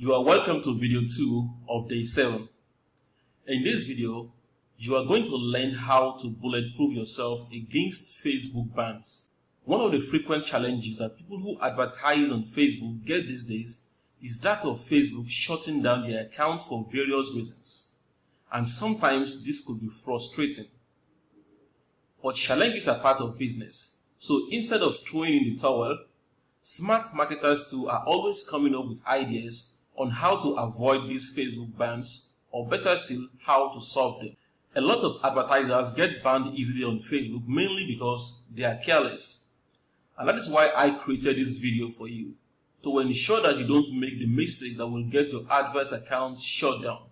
You are welcome to video 2 of day 7. In this video, you are going to learn how to bulletproof yourself against Facebook bans. One of the frequent challenges that people who advertise on Facebook get these days is that of Facebook shutting down their account for various reasons. And sometimes this could be frustrating. But challenges are part of business. So instead of throwing in the towel, smart marketers too are always coming up with ideas on how to avoid these Facebook bans, or better still, how to solve them. A lot of advertisers get banned easily on Facebook mainly because they are careless. And that is why I created this video for you, to ensure that you don't make the mistake that will get your advert account shut down.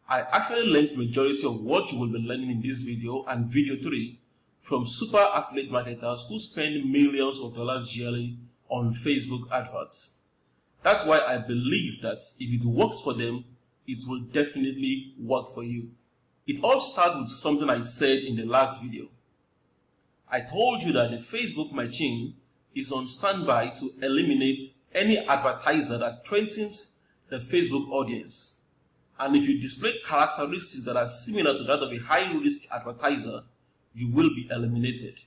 I actually learned majority of what you will be learning in this video and video 3 from super affiliate marketers who spend millions of dollars yearly on Facebook adverts. That's why I believe that if it works for them, it will definitely work for you. It all starts with something I said in the last video. I told you that the Facebook machine is on standby to eliminate any advertiser that threatens the Facebook audience. And if you display characteristics that are similar to that of a high-risk advertiser, you will be eliminated.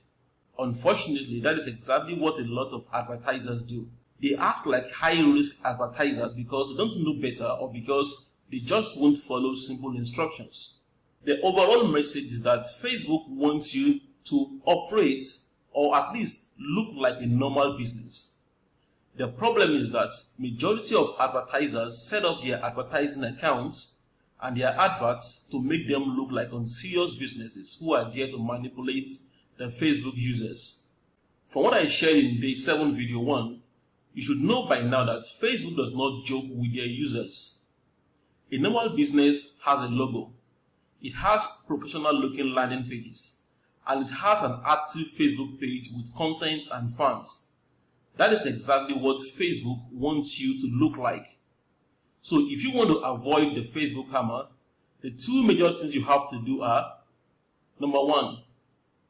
Unfortunately, that is exactly what a lot of advertisers do. They act like high-risk advertisers because they don't know better or because they just won't follow simple instructions. The overall message is that Facebook wants you to operate or at least look like a normal business. The problem is that majority of advertisers set up their advertising accounts and their adverts to make them look like unserious businesses who are there to manipulate the Facebook users. From what I shared in day 7 video 1, you should know by now that Facebook does not joke with their users. A normal business has a logo. It has professional looking landing pages, and it has an active Facebook page with content and fans. That is exactly what Facebook wants you to look like. So if you want to avoid the Facebook hammer, the 2 major things you have to do are: number 1,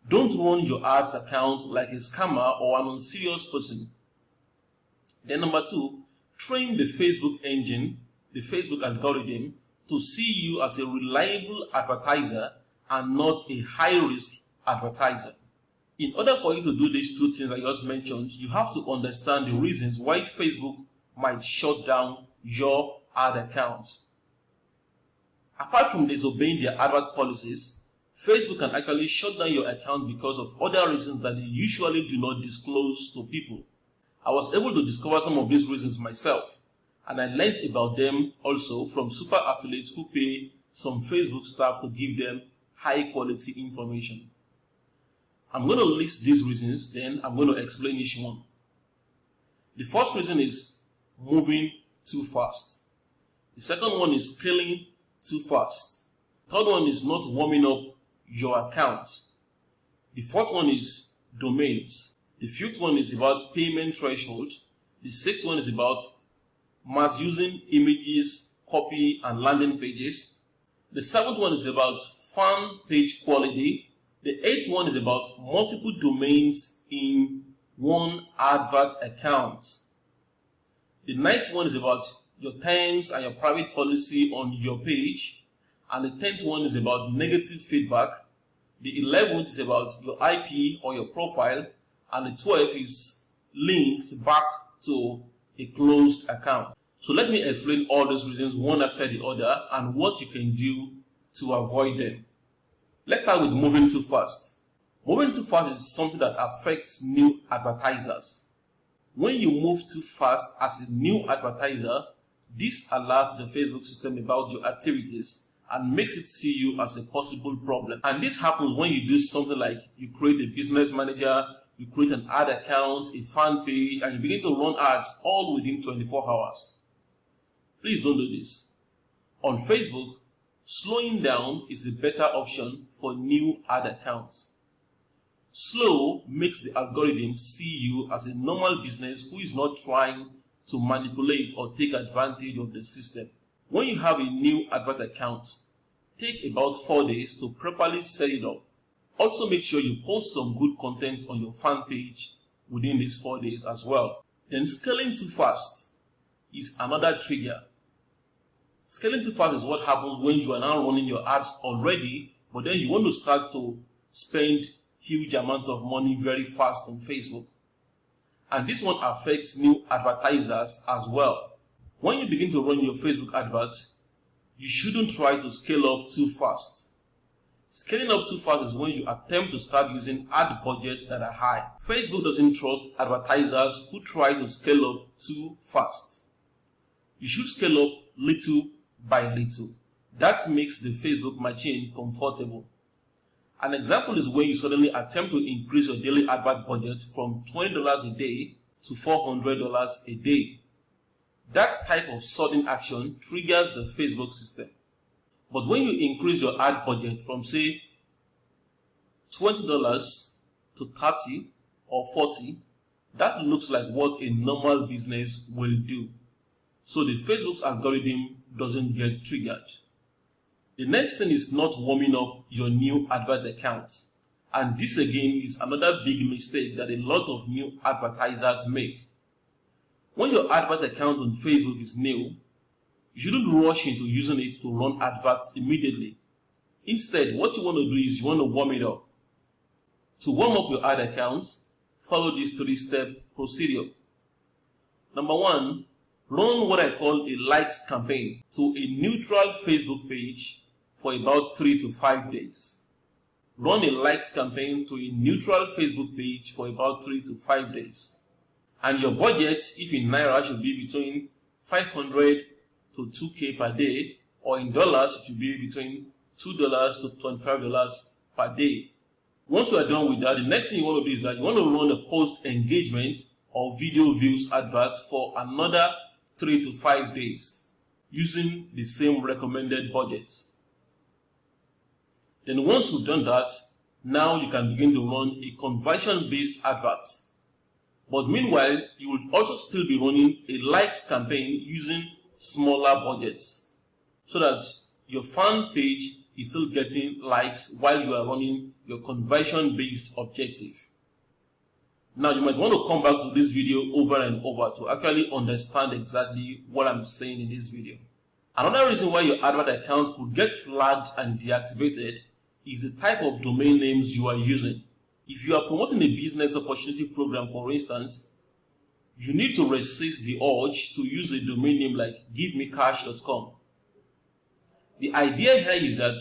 don't run your ads account like a scammer or an unserious person. Then number 2, train the Facebook engine, the Facebook algorithm, to see you as a reliable advertiser and not a high-risk advertiser. In order for you to do these 2 things I just mentioned, you have to understand the reasons why Facebook might shut down your ad account. Apart from disobeying their advert policies, Facebook can actually shut down your account because of other reasons that they usually do not disclose to people. I was able to discover some of these reasons myself, and I learned about them also from super affiliates who pay some Facebook staff to give them high quality information. I'm going to list these reasons, then I'm going to explain each one. The first reason is moving too fast. The second one is scaling too fast. The third one is not warming up your account. The fourth one is domains. The fifth one is about payment threshold. The sixth one is about mass using images, copy, and landing pages. The seventh one is about fan page quality. The eighth one is about multiple domains in one advert account. The ninth one is about your terms and your private policy on your page. And the 10th one is about negative feedback. The 11th is about your IP or your profile. And the 12th is links back to a closed account. So let me explain all those reasons one after the other and what you can do to avoid them. Let's start with moving too fast. Moving too fast is something that affects new advertisers. When you move too fast as a new advertiser, this alerts the Facebook system about your activities and makes it see you as a possible problem. And this happens when you do something like you create a business manager, you create an ad account, a fan page, and you begin to run ads all within 24 hours. Please don't do this. On Facebook, slowing down is a better option for new ad accounts. Slow makes the algorithm see you as a normal business who is not trying to manipulate or take advantage of the system. When you have a new advert account, take about 4 days to properly set it up. Also make sure you post some good content on your fan page within these 4 days as well. Then scaling too fast is another trigger. Scaling too fast is what happens when you are now running your ads already, but then you want to start to spend huge amounts of money very fast on Facebook. And this one affects new advertisers as well. When you begin to run your Facebook adverts, you shouldn't try to scale up too fast. Scaling up too fast is when you attempt to start using ad budgets that are high. Facebook doesn't trust advertisers who try to scale up too fast. You should scale up little by little. That makes the Facebook machine comfortable. An example is when you suddenly attempt to increase your daily advert budget from $20 a day to $400 a day. That type of sudden action triggers the Facebook system. But when you increase your ad budget from say $20 to $30 or $40, that looks like what a normal business will do. So the Facebook's algorithm doesn't get triggered. The next thing is not warming up your new advert account. And this again is another big mistake that a lot of new advertisers make. When your advert account on Facebook is new, you shouldn't rush into using it to run adverts immediately. Instead, what you want to do is you want to warm it up. To warm up your ad account, follow this 3-step procedure. Number 1, run what I call a likes campaign to a neutral Facebook page for about 3 to 5 days. Run a likes campaign to a neutral Facebook page for about 3 to 5 days. And your budget, if in Naira, should be between 500 to 2K per day, or in dollars, it should be between $2 to $25 per day. Once you are done with that, the next thing you want to do is that you want to run a post engagement or video views advert for another 3 to 5 days using the same recommended budget. Then once you've done that, now you can begin to run a conversion-based advert. But meanwhile, you will also still be running a likes campaign using smaller budgets so that your fan page is still getting likes while you are running your conversion-based objective. Now, you might want to come back to this video over and over to actually understand exactly what I'm saying in this video. Another reason why your advert account could get flagged and deactivated is the type of domain names you are using. If you are promoting a business opportunity program, for instance, you need to resist the urge to use a domain name like givemecash.com. The idea here is that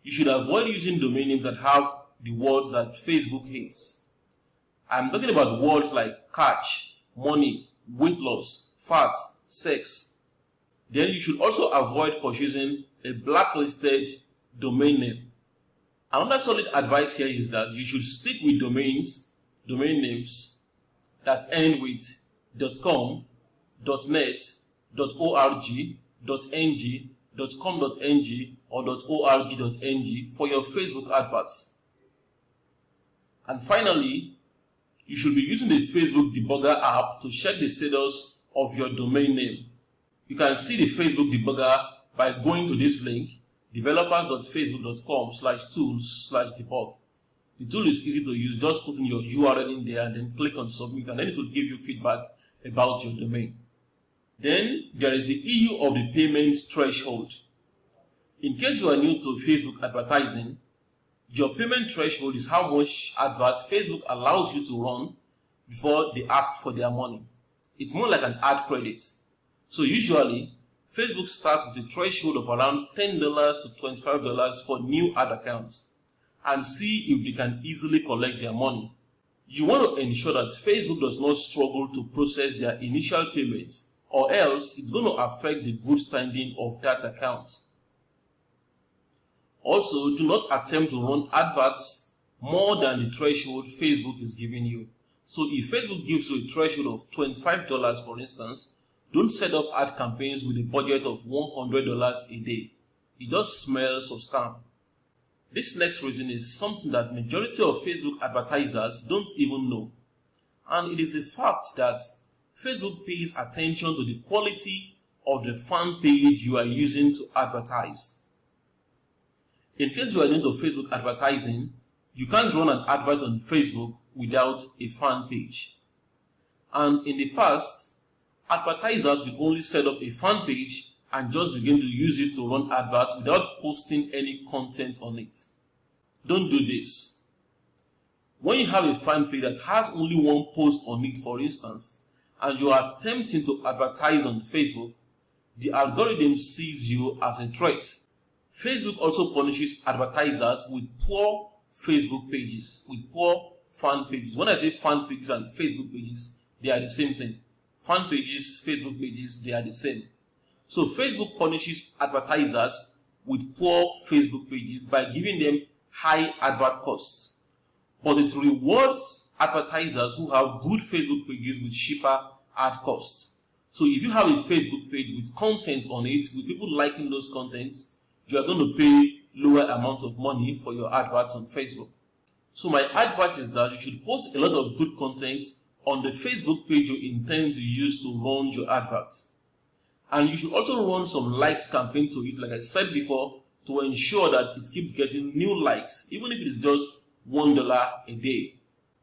you should avoid using domain names that have the words that Facebook hates. I'm talking about words like cash, money, weight loss, fat, sex. Then you should also avoid purchasing a blacklisted domain name. Another solid advice here is that you should stick with domain names that end with .com, .net, .org, .ng, .com.ng, or .org.ng for your Facebook adverts. And finally, you should be using the Facebook Debugger app to check the status of your domain name. You can see the Facebook Debugger by going to this link, developers.facebook.com/tools/debug. The tool is easy to use. Just put in your URL in there and then click on submit, and then it will give you feedback about your domain. Then there is the issue of the payment threshold. In case you are new to Facebook advertising, your payment threshold is how much advert Facebook allows you to run before they ask for their money. It's more like an ad credit. So usually, Facebook starts with a threshold of around $10 to $25 for new ad accounts and see if they can easily collect their money. You want to ensure that Facebook does not struggle to process their initial payments, or else it's going to affect the good standing of that account. Also, do not attempt to run adverts more than the threshold Facebook is giving you. So if Facebook gives you a threshold of $25, for instance, don't set up ad campaigns with a budget of $100 a day. It just smells of scam. This next reason is something that majority of Facebook advertisers don't even know. And it is the fact that Facebook pays attention to the quality of the fan page you are using to advertise. In case you are new to Facebook advertising, you can't run an advert on Facebook without a fan page. And in the past, advertisers will only set up a fan page and just begin to use it to run adverts without posting any content on it. Don't do this. When you have a fan page that has only one post on it, for instance, and you are attempting to advertise on Facebook, the algorithm sees you as a threat. Facebook also punishes advertisers with poor Facebook pages, with poor fan pages. When I say fan pages and Facebook pages, they are the same thing. Fan pages, Facebook pages, they are the same. So Facebook punishes advertisers with poor Facebook pages by giving them high advert costs. But it rewards advertisers who have good Facebook pages with cheaper ad costs. So if you have a Facebook page with content on it, with people liking those contents, you are going to pay lower amount of money for your adverts on Facebook. So my advice is that you should post a lot of good content on the Facebook page you intend to use to run your adverts. And you should also run some likes campaign to it, like I said before, to ensure that it keeps getting new likes, even if it is just $1 a day.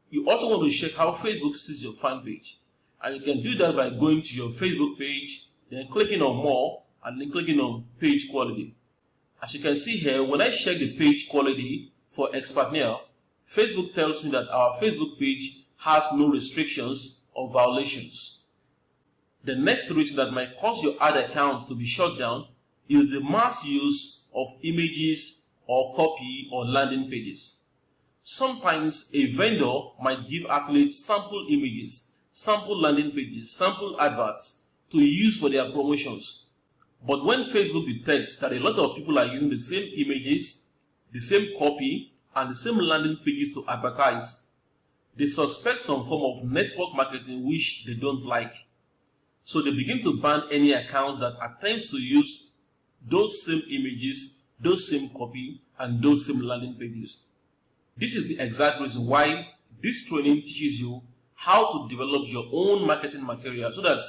You also want to check how Facebook sees your fan page. And you can do that by going to your Facebook page, then clicking on more, and then clicking on page quality. As you can see here, when I check the page quality for Expertnail, Facebook tells me that our Facebook page has no restrictions or violations. The next reason that might cause your ad account to be shut down is the mass use of images or copy or landing pages. Sometimes a vendor might give affiliates sample images, sample landing pages, sample adverts to use for their promotions. But when Facebook detects that a lot of people are using the same images, the same copy, and the same landing pages to advertise, they suspect some form of network marketing which they don't like. So they begin to ban any account that attempts to use those same images, those same copy, and those same landing pages. This is the exact reason why this training teaches you how to develop your own marketing material so that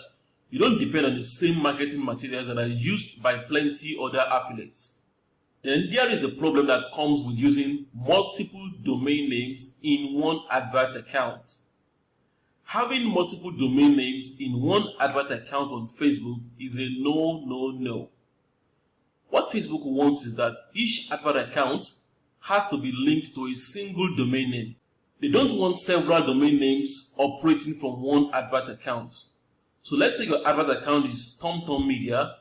you don't depend on the same marketing materials that are used by plenty other affiliates. Then there is a problem that comes with using multiple domain names in one advert account. Having multiple domain names in one advert account on Facebook is a no. What Facebook wants is that each advert account has to be linked to a single domain name. They don't want several domain names operating from one advert account. So let's say your advert account is TomTom Media.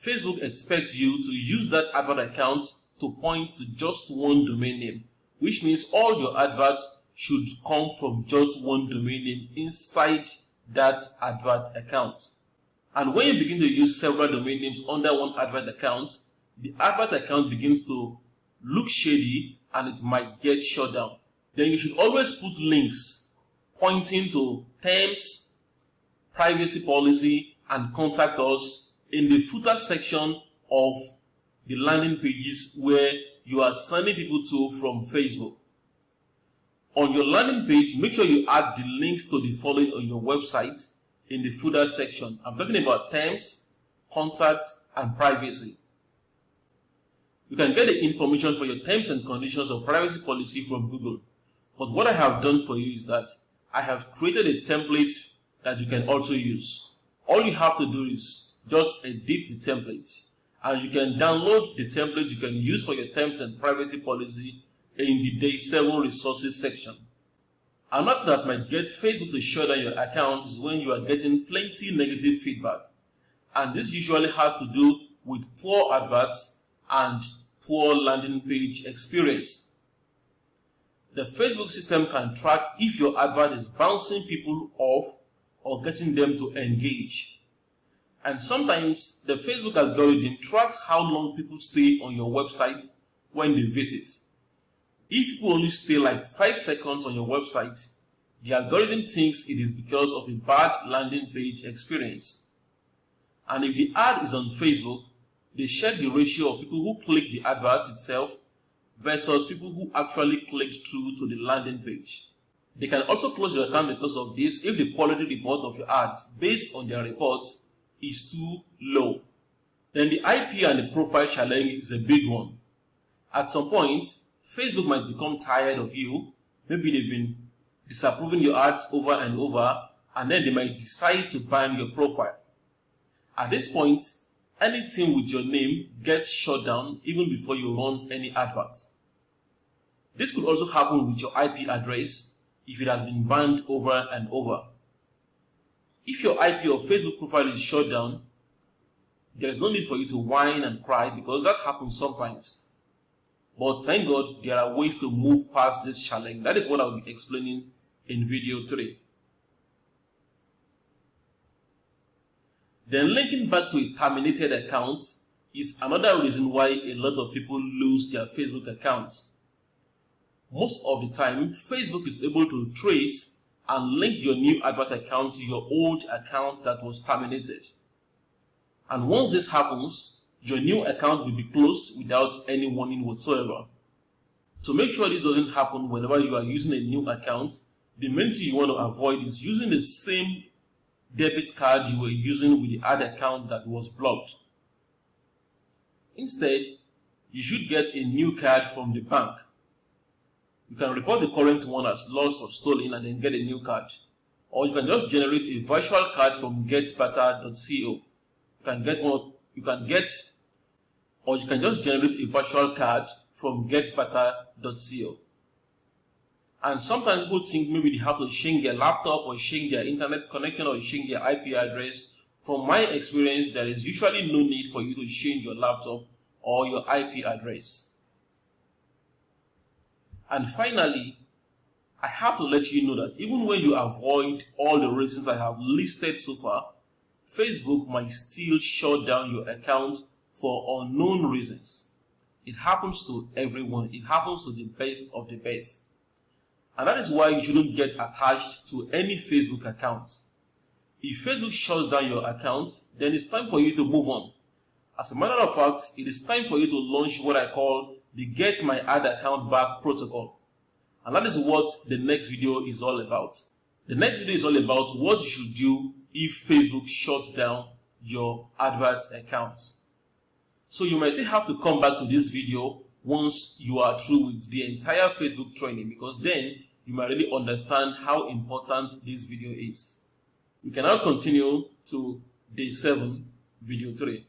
Facebook expects you to use that advert account to point to just one domain name, which means all your adverts should come from just one domain name inside that advert account. And when you begin to use several domain names under one advert account, the advert account begins to look shady and it might get shut down. Then you should always put links pointing to terms, privacy policy, and contact us in the footer section of the landing pages where you are sending people to from Facebook. On your landing page, make sure you add the links to the following on your website in the footer section. I'm talking about terms, contact, and privacy. You can get the information for your terms and conditions of privacy policy from Google. But what I have done for you is that I have created a template that you can also use. All you have to do is just edit the template, and you can download the template you can use for your terms and privacy policy in the Day 7 resources section. Another that might get Facebook to shut down your account is when you are getting plenty negative feedback. And this usually has to do with poor adverts and poor landing page experience. The Facebook system can track if your advert is bouncing people off or getting them to engage. And sometimes the Facebook algorithm tracks how long people stay on your website when they visit. If people only stay like 5 seconds on your website, the algorithm thinks it is because of a bad landing page experience. And if the ad is on Facebook, they check the ratio of people who click the advert itself versus people who actually clicked through to the landing page. They can also close your account because of this if the quality report of your ads based on their reports is too low. Then the IP and the profile challenge is a big one. At some point, Facebook might become tired of you. Maybe they've been disapproving your ads over and over, and then they might decide to ban your profile. At this point, anything with your name gets shut down even before you run any advert. This could also happen with your IP address if it has been banned over and over. If your IP or Facebook profile is shut down, there is no need for you to whine and cry because that happens sometimes. But thank God there are ways to move past this challenge. That is what I will be explaining in video 3. Then linking back to a terminated account is another reason why a lot of people lose their Facebook accounts. Most of the time, Facebook is able to trace and link your new advert account to your old account that was terminated. And once this happens, your new account will be closed without any warning whatsoever. To make sure this doesn't happen whenever you are using a new account, the main thing you want to avoid is using the same debit card you were using with the ad account that was blocked. Instead, you should get a new card from the bank. You can report the current one as lost or stolen and then get a new card. Or you can just generate a virtual card from getbetter.co. You can just generate a virtual card from getbetter.co. And sometimes people think maybe they have to change their laptop or change their internet connection or change their IP address. From my experience, there is usually no need for you to change your laptop or your IP address. And finally, I have to let you know that even when you avoid all the reasons I have listed so far, Facebook might still shut down your account for unknown reasons. It happens to everyone. It happens to the best of the best. And that is why you shouldn't get attached to any Facebook account. If Facebook shuts down your account, then it's time for you to move on. As a matter of fact, it is time for you to launch what I call the Get My Ad Account Back protocol. And that is what the next video is all about. The next video is all about what you should do if Facebook shuts down your advert account. So you might still have to come back to this video once you are through with the entire Facebook training, because then you might really understand how important this video is. We can now continue to day 7, video 3.